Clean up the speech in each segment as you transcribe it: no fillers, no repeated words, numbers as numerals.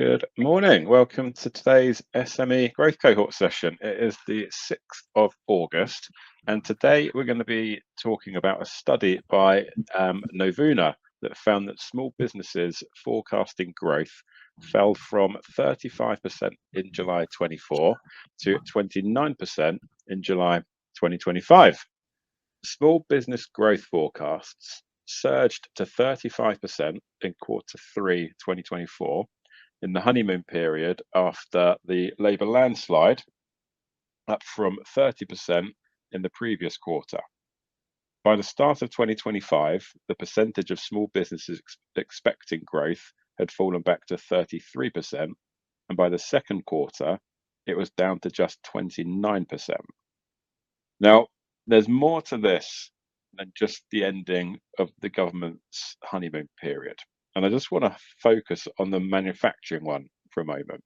Good morning. Welcome to today's SME Growth Cohort session. It is the 6th of August, and today we're going to be talking about a study by Novuna that found that small businesses forecasting growth fell from 35% in July 24 to 29% in July 2025. Small business growth forecasts surged to 35% in Q3 2024 in the honeymoon period after the Labour landslide, up from 30% in the previous quarter. By the start of 2025, the percentage of small businesses expecting growth had fallen back to 33%, and by the second quarter, it was down to just 29%. Now, there's more to this than just the ending of the government's honeymoon period. And I just want to focus on the manufacturing one for a moment.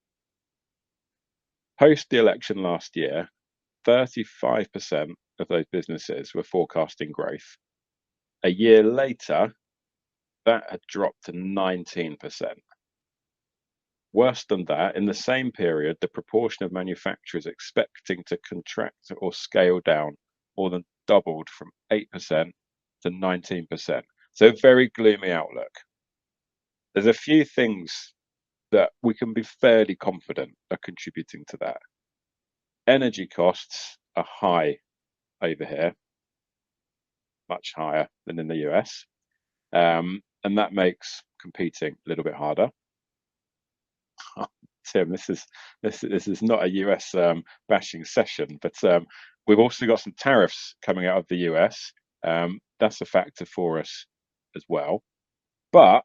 Post the election last year, 35% of those businesses were forecasting growth. A year later, that had dropped to 19%. Worse than that, in the same period, the proportion of manufacturers expecting to contract or scale down more than doubled from 8% to 19%. So a very gloomy outlook. There's a few things that we can be fairly confident are contributing to that. Energy costs are high over here, much higher than in the US, and that makes competing a little bit harder. Tim, this is not a US bashing session, but we've also got some tariffs coming out of the US. That's a factor for us as well, but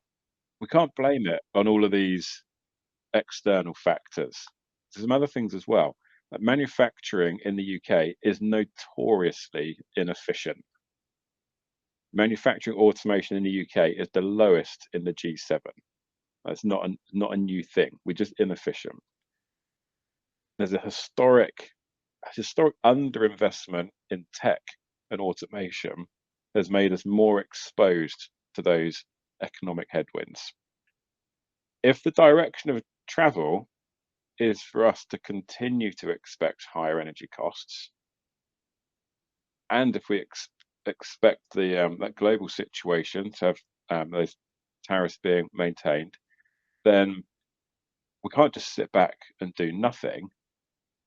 we can't blame it on all of these external factors. There's some other things as well. Like manufacturing in the UK is notoriously inefficient. Manufacturing automation in the UK is the lowest in the G7. That's not a new thing. We're just inefficient. There's a historic underinvestment in tech and automation has made us more exposed to those economic headwinds. If the direction of travel is for us to continue to expect higher energy costs, and if we expect that global situation to have those tariffs being maintained, then we can't just sit back and do nothing.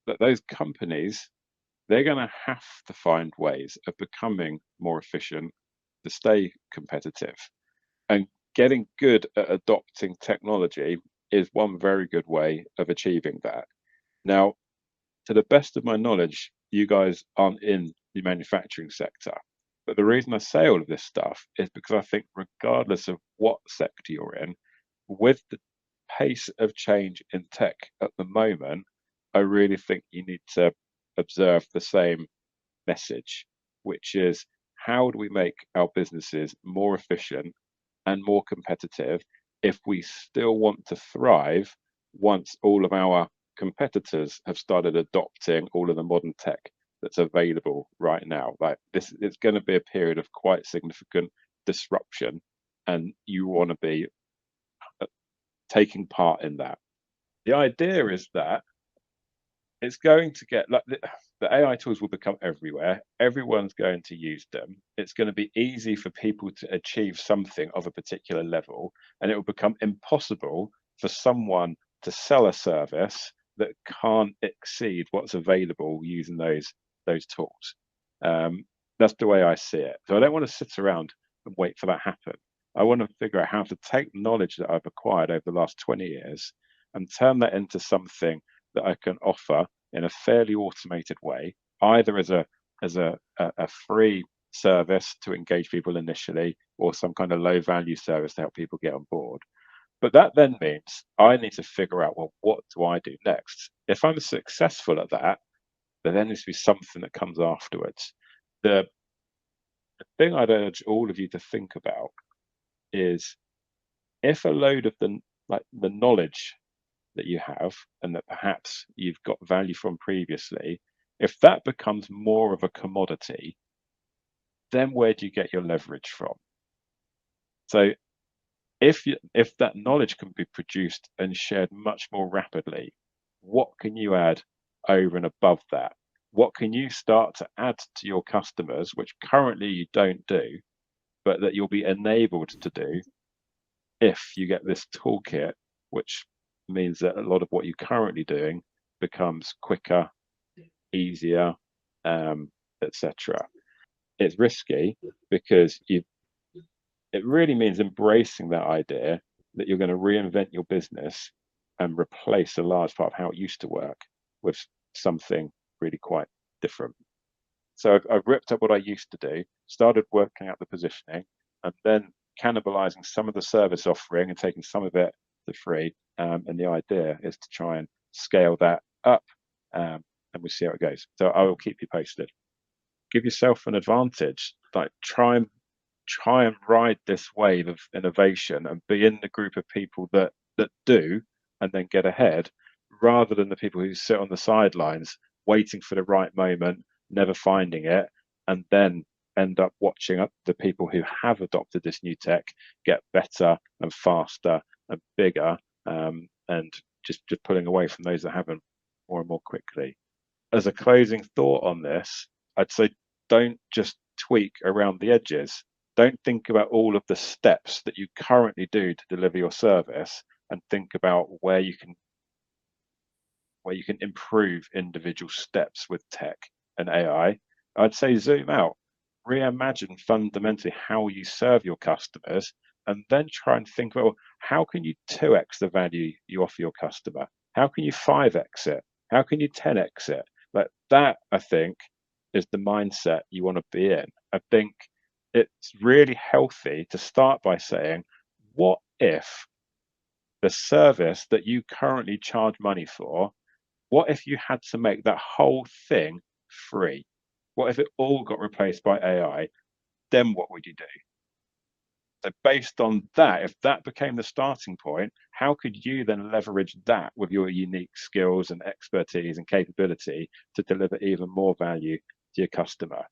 But those companies, they're going to have to find ways of becoming more efficient to stay competitive. And getting good at adopting technology is one very good way of achieving that. Now, to the best of my knowledge, you guys aren't in the manufacturing sector. But the reason I say all of this stuff is because I think regardless of what sector you're in, with the pace of change in tech at the moment, I really think you need to observe the same message, which is how do we make our businesses more efficient and more competitive if we still want to thrive once all of our competitors have started adopting all of the modern tech that's available right now. Like this, it's going to be a period of quite significant disruption, and you want to be taking part in that. The idea is that it's going to get like the AI tools will become everywhere. Everyone's going to use them. It's going to be easy for people to achieve something of a particular level, and it will become impossible for someone to sell a service that can't exceed what's available using those tools. That's the way I see it. So I don't want to sit around and wait for that to happen. I want to figure out how to take knowledge that I've acquired over the last 20 years and turn that into something that I can offer in a fairly automated way, either as a free service to engage people initially, or some kind of low value service to help people get on board. But that then means I need to figure out, well, what do I do next? If I'm successful at that, there needs to be something that comes afterwards. The thing I'd urge all of you to think about is if a load of the knowledge that you have and that perhaps you've got value from previously, if that becomes more of a commodity, then where do you get your leverage from? So If that knowledge can be produced and shared much more rapidly, what can you add over and above that? What can you start to add to your customers, which currently you don't do, but that you'll be enabled to do if you get this toolkit, which means that a lot of what you're currently doing becomes quicker, easier, etc. It's risky because it really means embracing that idea that you're going to reinvent your business and replace a large part of how it used to work with something really quite different. So I've ripped up what I used to do, started working out the positioning, and then cannibalizing some of the service offering and taking some of it for free. And the idea is to try and scale that up, and we'll see how it goes. So I will keep you posted. Give yourself an advantage, like try and ride this wave of innovation and be in the group of people that do and then get ahead, rather than the people who sit on the sidelines waiting for the right moment, never finding it, and then end up watching the people who have adopted this new tech get better and faster and bigger, and just pulling away from those that haven't more and more quickly. As a closing thought on this, I'd say don't just tweak around the edges. Don't think about all of the steps that you currently do to deliver your service, and think about where you can improve individual steps with tech and AI. I'd say zoom out, reimagine fundamentally how you serve your customers, and then try and think about, well, how can you 2x the value you offer your customer? How can you 5x it? How can you 10x it? Like that, I think, is the mindset you want to be in. I think it's really healthy to start by saying, what if the service that you currently charge money for, what if you had to make that whole thing free? What if it all got replaced by AI? Then what would you do? So based on that, if that became the starting point, how could you then leverage that with your unique skills and expertise and capability to deliver even more value to your customer?